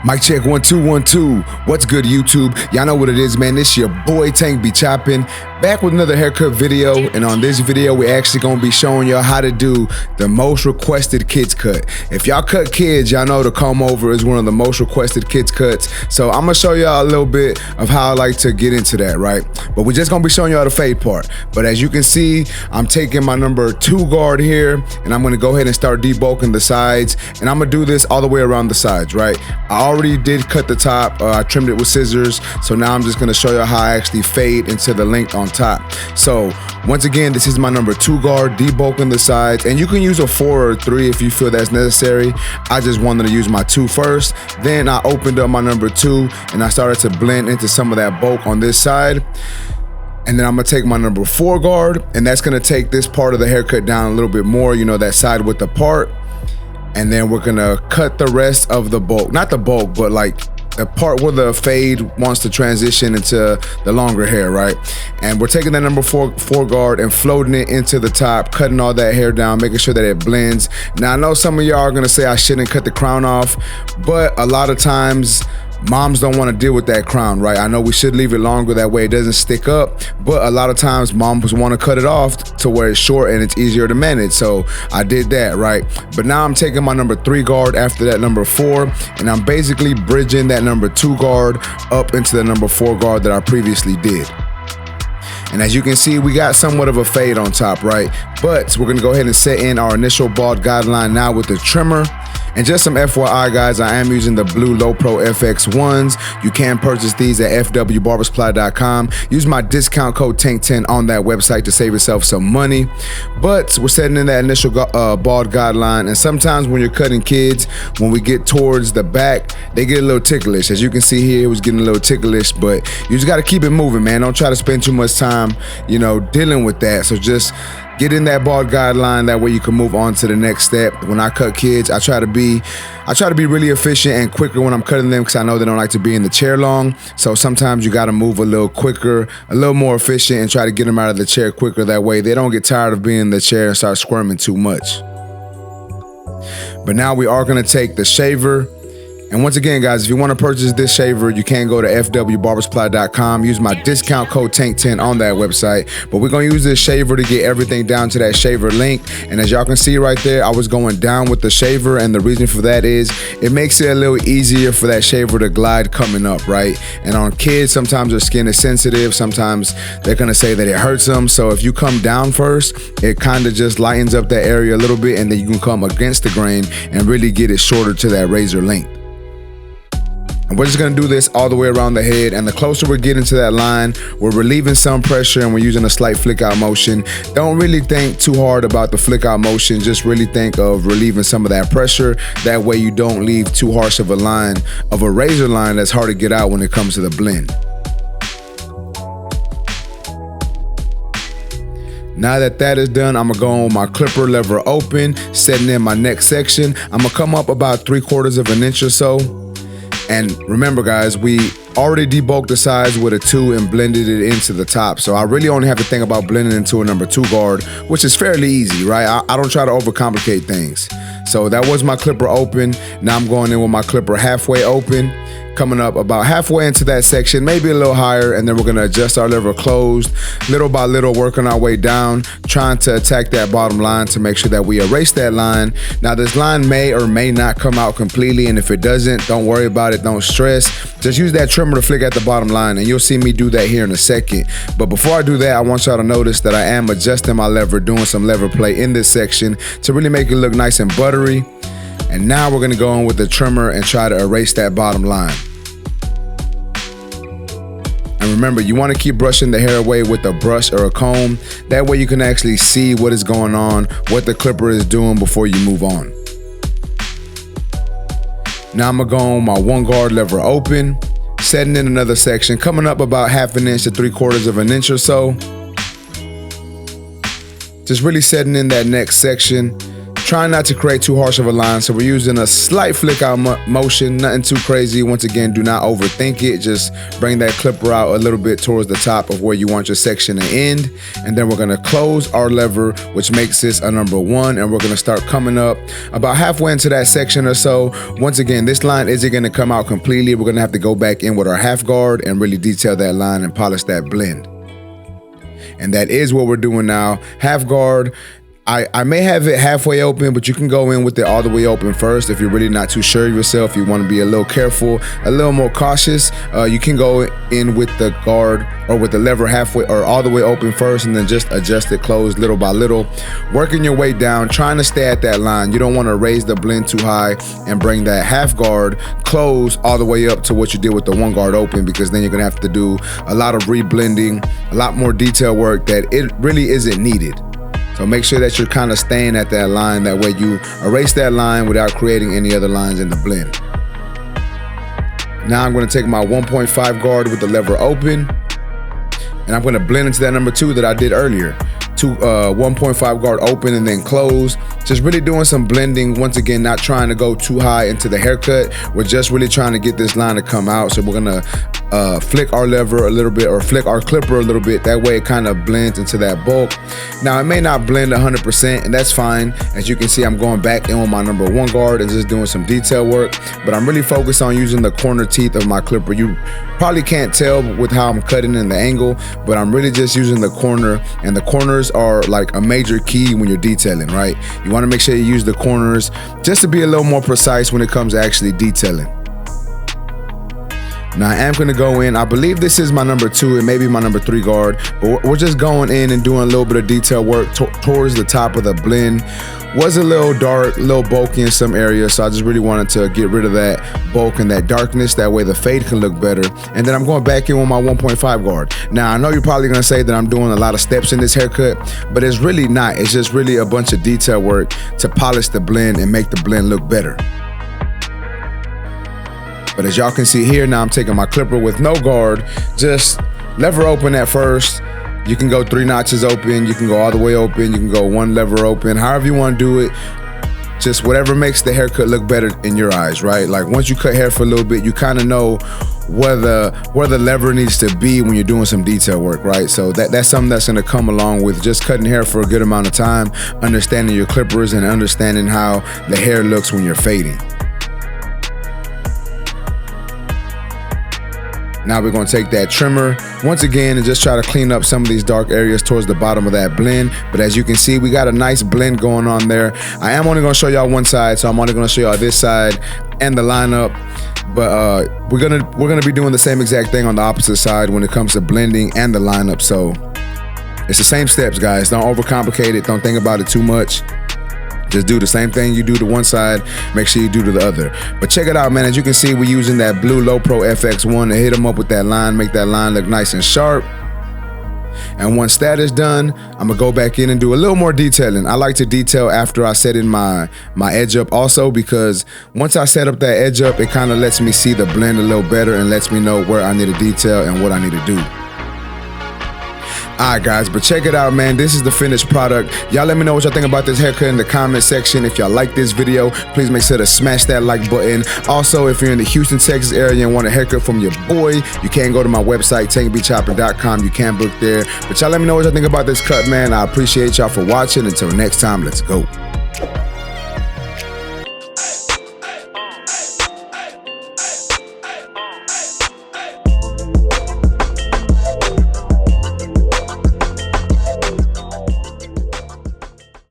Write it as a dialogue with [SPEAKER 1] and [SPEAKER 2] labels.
[SPEAKER 1] Mic check 1 2 1 2. What's good, YouTube? Y'all know what it is, man. This your boy Tank be chopping, back with another haircut video. And on this video, we actually gonna be showing y'all how to do the most requested kids cut. If y'all cut kids, y'all know the comb over is one of the most requested kids cuts. So I'm gonna show y'all a little bit of how I like to get into that, right? But we're just gonna be showing y'all the fade part. But as you can see, I'm taking my number 2 guard here, and I'm gonna go ahead and start debulking the sides, and I'm gonna do this all the way around the sides, right? I already did cut the top. I trimmed it with scissors, so now I'm just gonna show you how I actually fade into the length on top. So once again, this is my number 2 guard, debulking the sides, and you can use a 4 or 3 if you feel that's necessary. I just wanted to use my 2 first. Then I opened up my number 2 and I started to blend into some of that bulk on this side. And then I'm gonna take my number 4 guard, and that's gonna take this part of the haircut down a little bit more, you know, that side width apart. And then we're gonna cut the rest of the bulk, not the bulk, but like the part where the fade wants to transition into the longer hair, right? And we're taking that number 4 guard and floating it into the top, cutting all that hair down, making sure that it blends. Now I know some of y'all are gonna say I shouldn't cut the crown off, but a lot of times moms don't want to deal with that crown, right? I know we should leave it longer, that way it doesn't stick up, but a lot of times moms want to cut it off to where it's short and it's easier to manage. So I did that, right? But now I'm taking my number 3 guard after that number 4, and I'm basically bridging that number 2 guard up into the number 4 guard that I previously did. And as you can see, we got somewhat of a fade on top, right? But we're gonna go ahead and set in our initial bald guideline now with the trimmer. And just some FYI, guys, I am using the blue Low Pro FX1s. You can purchase these at fwbarbersupply.com. Use my discount code TANK10 on that website to save yourself some money. But we're setting in that initial bald guideline. And sometimes when you're cutting kids, when we get towards the back, they get a little ticklish. As you can see here, it was getting a little ticklish, but you just got to keep it moving, man. Don't try to spend too much time, you know, dealing with that. So just get in that bald guideline, that way you can move on to the next step. When I cut kids, I try to be really efficient and quicker when I'm cutting them, because I know they don't like to be in the chair long. So sometimes you got to move a little quicker, a little more efficient, and try to get them out of the chair quicker. That way they don't get tired of being in the chair and start squirming too much. But now we are going to take the shaver. And once again, guys, if you want to purchase this shaver, you can go to fwbarbersupply.com. Use my discount code TANK10 on that website. But we're going to use this shaver to get everything down to that shaver length. And as y'all can see right there, I was going down with the shaver. And the reason for that is it makes it a little easier for that shaver to glide coming up, right? And on kids, sometimes their skin is sensitive. Sometimes they're going to say that it hurts them. So if you come down first, it kind of just lightens up that area a little bit. And then you can come against the grain and really get it shorter to that razor length. And we're just gonna do this all the way around the head, and the closer we're getting to that line, we're relieving some pressure and we're using a slight flick out motion. Don't really think too hard about the flick out motion, just really think of relieving some of that pressure. That way you don't leave too harsh of a line, of a razor line that's hard to get out when it comes to the blend. Now that that is done, I'm gonna go on with my clipper lever open, setting in my next section. I'm gonna come up about 3/4 of an inch or so. And remember, guys, we already debulked the sides with a 2 and blended it into the top. So I really only have to think about blending into a number 2 guard, which is fairly easy, right? I don't try to overcomplicate things. So that was my clipper open. Now I'm going in with my clipper halfway open, coming up about halfway into that section, maybe a little higher, and then we're gonna adjust our lever closed, little by little, working our way down, trying to attack that bottom line to make sure that we erase that line. Now this line may or may not come out completely, and if it doesn't, don't worry about it, don't stress. Just use that trimmer to flick at the bottom line, and you'll see me do that here in a second. But before I do that, I want y'all to notice that I am adjusting my lever, doing some lever play in this section to really make it look nice and buttery. And now we're gonna go in with the trimmer and try to erase that bottom line. And remember, you wanna keep brushing the hair away with a brush or a comb. That way you can actually see what is going on, what the clipper is doing before you move on. Now I'm gonna go on my 1 guard lever open, setting in another section, coming up about 1/2 inch to 3/4 of an inch or so. Just really setting in that next section, Trying not to create too harsh of a line, so we're using a slight flick out motion, nothing too crazy. Once again, do not overthink it. Just bring that clipper out a little bit towards the top of where you want your section to end. And then we're gonna close our lever, which makes this a number 1. And we're gonna start coming up about halfway into that section or so. Once again, this line isn't gonna come out completely. We're gonna have to go back in with our half guard and really detail that line and polish that blend. And that is what we're doing now. Half guard. I may have it halfway open, but you can go in with it all the way open first if you're really not too sure of yourself. You want to be a little careful, a little more cautious. You can go in with the guard or with the lever halfway or all the way open first, and then just adjust it closed little by little, working your way down, trying to stay at that line. You don't want to raise the blend too high and bring that half guard close all the way up to what you did with the one guard open, because then you're gonna have to do a lot of reblending, a lot more detail work that it really isn't needed. So make sure that you're kind of staying at that line. That way you erase that line without creating any other lines in the blend. Now I'm going to take my 1.5 guard with the lever open, and I'm going to blend into that number 2 that I did earlier. 1.5 guard open and then close. Just really doing some blending. Once again, not trying to go too high into the haircut. We're just really trying to get this line to come out. So we're gonna flick our lever a little bit, or flick our clipper a little bit. That way it kind of blends into that bulk. Now it may not blend 100%, and that's fine. As you can see, I'm going back in with my number 1 guard and just doing some detail work, but I'm really focused on using the corner teeth of my clipper. You probably can't tell with how I'm cutting in the angle, but I'm really just using the corner, and the corners are like a major key when you're detailing, right? You want to make sure you use the corners just to be a little more precise when it comes to actually detailing. Now I am going to go in, I believe this is my number 2, and maybe my number 3 guard, but we're just going in and doing a little bit of detail work towards the top of the blend. Was a little dark, a little bulky in some areas, so I just really wanted to get rid of that bulk and that darkness. That way the fade can look better. And then I'm going back in with my 1.5 guard. Now I know you're probably going to say that I'm doing a lot of steps in this haircut, but it's really not. It's just really a bunch of detail work to polish the blend and make the blend look better. But as y'all can see here, now I'm taking my clipper with no guard, just lever open at first. You can go 3 notches open, you can go all the way open, you can go 1 lever open, however you want to do it. Just whatever makes the haircut look better in your eyes, right? Like once you cut hair for a little bit, you kind of know where the lever needs to be when you're doing some detail work, right? So that's something that's going to come along with just cutting hair for a good amount of time, understanding your clippers and understanding how the hair looks when you're fading. Now we're going to take that trimmer once again and just try to clean up some of these dark areas towards the bottom of that blend. But as you can see, we got a nice blend going on there. I am only going to show y'all one side, so I'm only going to show y'all this side and the lineup. But we're gonna be doing the same exact thing on the opposite side when it comes to blending and the lineup. So it's the same steps, guys. Don't overcomplicate it. Don't think about it too much. Just do the same thing you do to one side, make sure you do to the other. But check it out, man. As you can see, we're using that blue Low Pro FX1 to hit them up with that line, make that line look nice and sharp. And once that is done, I'm gonna go back in and do a little more detailing. I like to detail after I set in my edge up also, because once I set up that edge up, it kind of lets me see the blend a little better and lets me know where I need to detail and what I need to do. Alright guys, but check it out, man. This is the finished product. Y'all let me know what y'all think about this haircut in the comment section. If y'all like this video, please make sure to smash that like button. Also, if you're in the Houston, Texas area and want a haircut from your boy, you can go to my website, tankbchopping.com. You can book there. But y'all let me know what y'all think about this cut, man. I appreciate y'all for watching. Until next time, let's go.